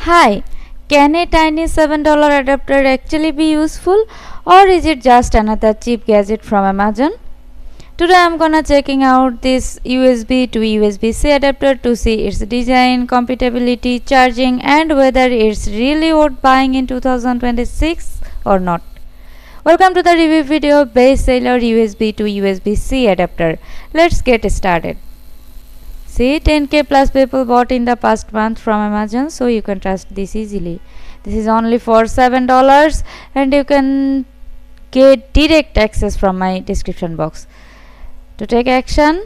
Hi, can a tiny $7 adapter actually be useful, or is it just another cheap gadget from Amazon? Today I'm gonna checking out this USB to USB-C adapter to see its design, compatibility, charging and whether it's really worth buying in 2026 or not. Welcome to the review video of Basesailor USB to USB-C adapter. Let's get started. See, 10k plus people bought in the past month from Amazon, so you can trust this easily. This is only for $7 and you can get direct access from my description box. To take action,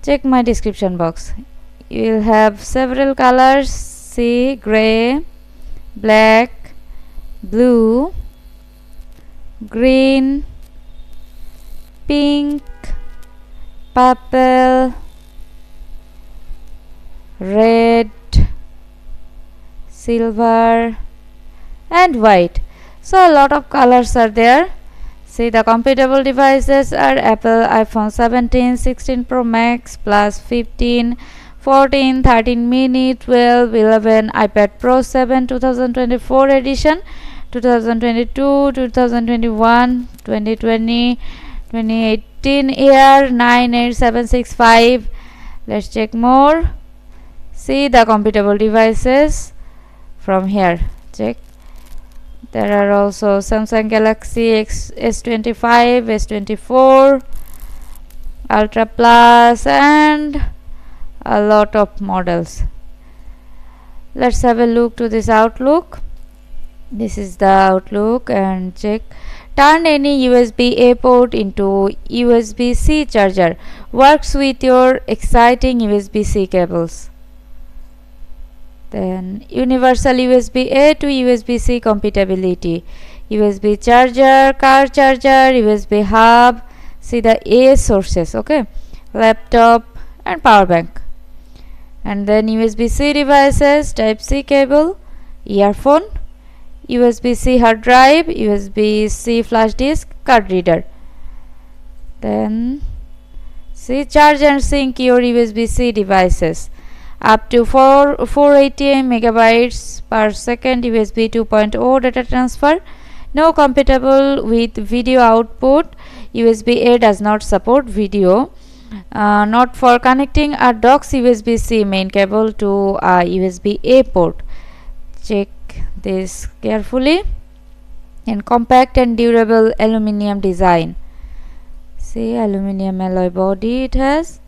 check my description box. You will have several colors. See, gray, black, blue, green, pink, purple, red, silver and white. So a lot of colors are there. See, the compatible devices are Apple iPhone 17, 16 Pro Max plus 15, 14, 13 mini, 12, 11, iPad Pro 7 2024 edition, 2022, 2021, 2020, 2018 Air 98765. Let's check more. See the compatible devices from here. Check. There are also Samsung Galaxy S26, S24, Ultra Plus and a lot of models. Let's have a look to this outlook. This is the outlook and check. Turn any USB-A port into USB-C charger. Works with your exciting USB-C cables. Then universal USB-A to USB-C compatibility, USB charger, car charger, USB hub. See the A sources, okay, laptop and power bank. And then USB-C devices, Type-C cable, earphone, USB-C hard drive, USB-C flash disk, card reader. Then see, charge and sync your USB-C devices. Up to 480 megabytes per second USB 2.0 data transfer. No compatible with video output. USB-A does not support video. Not for connecting a dock's USB-C main cable to a USB-A port. Check this carefully. And compact and durable aluminum design. See, aluminum alloy body it has.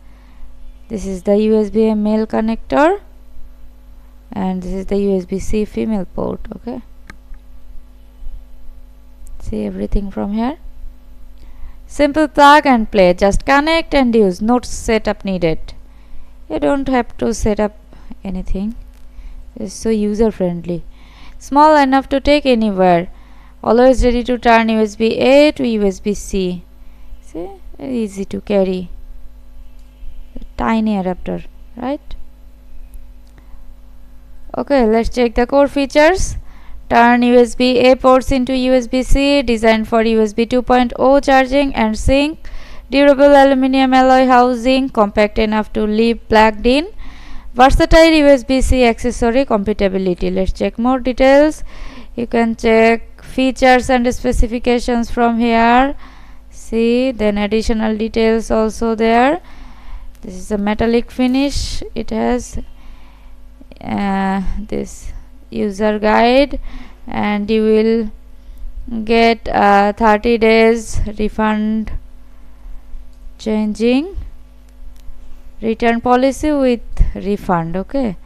This is the USB-A male connector and this is the USB-C female port, okay. See everything from here. Simple plug and play, just connect and use, no setup needed. You don't have to set up anything. It's so user friendly. Small enough to take anywhere. Always ready to turn USB-A to USB-C. See, very easy to carry. Tiny adapter, right? Okay, let's check the core features. Turn USB-A ports into USB-C, designed for USB 2.0 charging and sync. Durable aluminum alloy housing, compact enough to leave plugged in. Versatile USB-C accessory compatibility. Let's check more details. You can check features and specifications from here. See, then additional details also there. This is a metallic finish. It has this user guide and you will get 30 days refund changing return policy with refund, okay.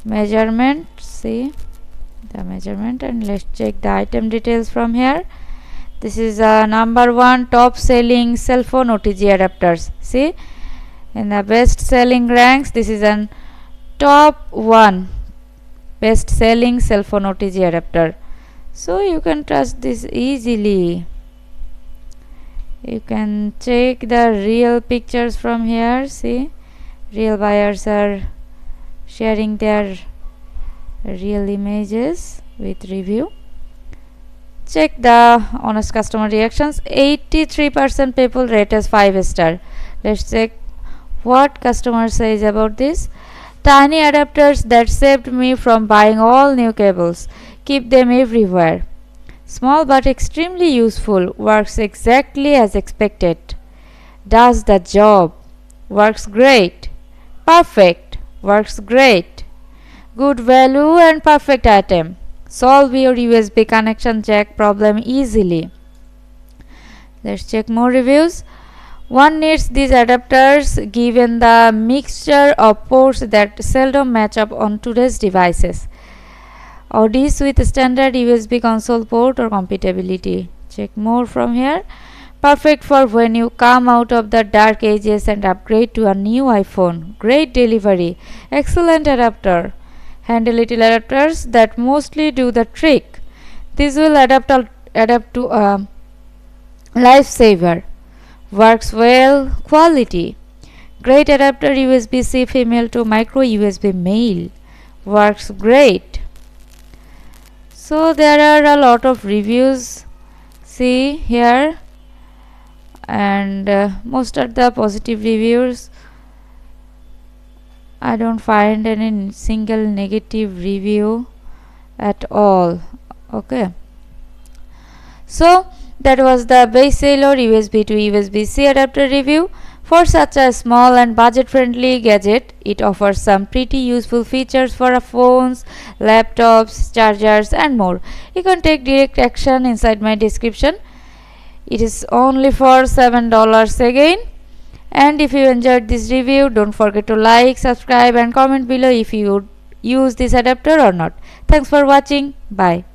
Measurement, see the measurement, and let's check the item details from here. This is a #1 top selling cell phone OTG adapters. See, in the best selling ranks, this is an top 1 best selling cell phone OTG adapter, so you can trust this easily. You can check the real pictures from here. See, real buyers are sharing their real images with review. Check the honest customer reactions. 83% people rate as 5 star. Let's check what customer says about this. Tiny adapters that saved me from buying all new cables. Keep them everywhere. Small but extremely useful. Works exactly as expected. Does the job. Works great. Perfect. Works great. Good value and perfect item. Solve your USB connection jack problem easily. Let's check more reviews. One needs these adapters given the mixture of ports that seldom match up on today's devices. Odis with standard USB console port or compatibility. Check more from here. Perfect for when you come out of the dark ages and upgrade to a new iPhone. Great delivery. Excellent adapter. Handy little adapters that mostly do the trick. This will adapt to a lifesaver. Works well. Quality. Great adapter USB-C female to micro USB male. Works great. So there are a lot of reviews. See here. And most are the positive reviews. I don't find any single negative review at all. Okay, so that was the Basesailor USB to USB-C adapter review. For such a small and budget-friendly gadget, it offers some pretty useful features for phones, laptops, chargers and more. You can take direct action inside my description. It is only for $7 again. And if you enjoyed this review, don't forget to like, subscribe and comment below if you would use this adapter or not. Thanks for watching. Bye.